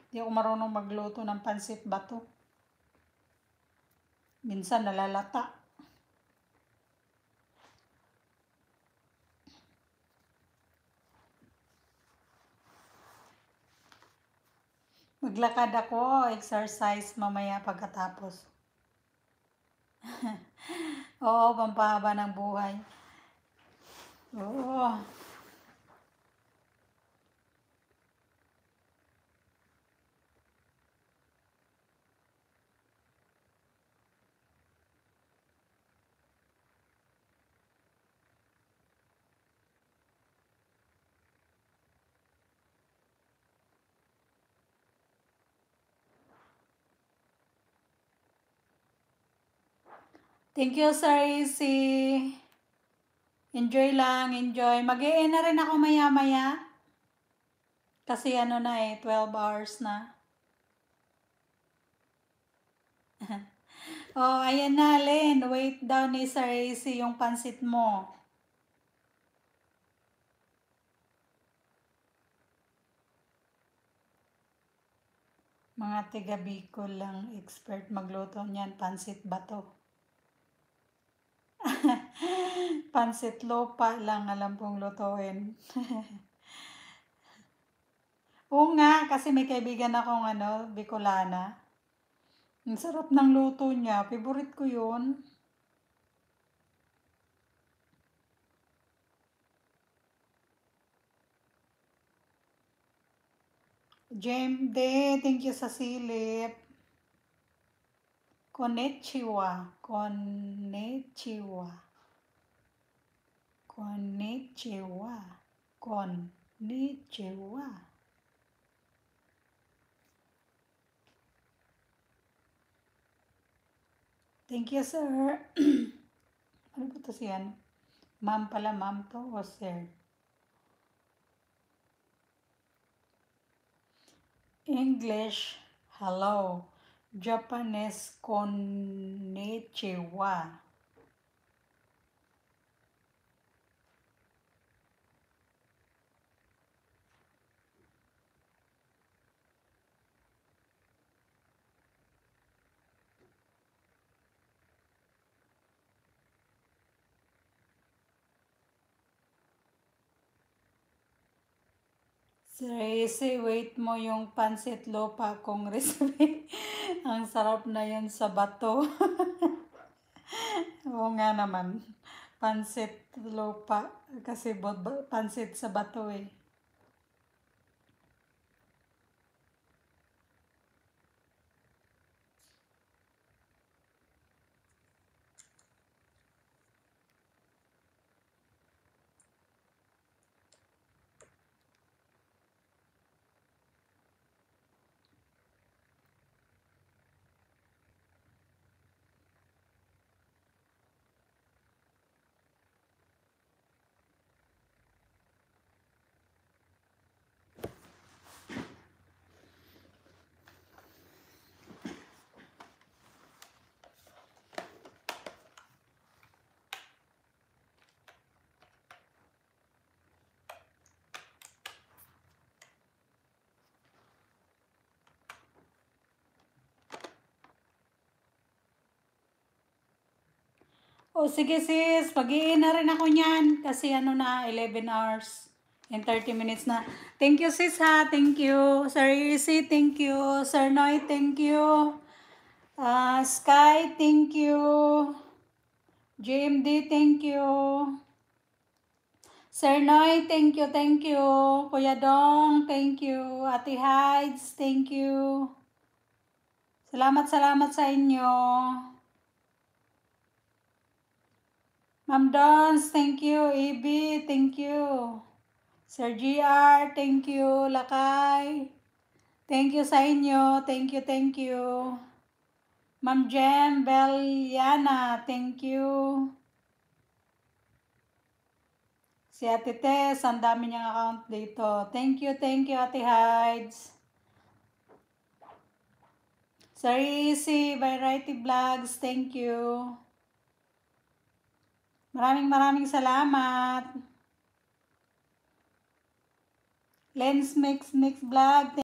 Di ako marunong magluto ng pansit bato. Minsan nalalata. Maglakad ako, exercise mamaya pagkatapos. Oo, pampahaba ng buhay. Oo. Thank you, Sir Easy. Enjoy lang, enjoy. Mag-e na rin ako maya-maya. Kasi ano na 12 hours na. Oh, ayan na, Len. Wait daw ni Sir Easy yung pansit mo. Mga tiga Bicol lang expert magluto niyan, pansit bato. Pansit lupa lang alam kong lutuin. Oo nga, kasi may kaibigan akong Bicolana. Ang sarap ng luto niya. Favorite ko yun. Jem de, thank you sa silip. Konnichiwa. Konnichiwa. Konnichiwa. Konnichiwa. Thank you, sir. Ano ba to siyan? Ma'am pala, ma'am to o sir? English, hello. Japanese, konnichiwa. Seriously, wait mo yung pansit lupa kong recipe. Ang sarap na yan sa bato. Oo nga naman. Pansit lupa. Kasi pansit sa bato eh. O sige sis, pag-iin na rin ako niyan. Kasi ano na, 11 hours and 30 minutes na. Thank you sis ha, thank you. Sir Easy, thank you. Sir Noy, thank you. Sky, thank you. JMD, thank you. Sir Noy, thank you, thank you. Kuya Dong, thank you. Ate Hides, thank you. Salamat, salamat sa inyo. Ma'am Dons, thank you. EB, thank you. Sir GR, thank you. Lakay, thank you sa inyo. Thank you, thank you. Ma'am Jem Beliana, thank you. Si Ate Tess, ang dami niyang account dito. Thank you, Ate Hides. Sir Easy, Variety Vlogs, thank you. Maraming salamat. Lens Mix Vlog,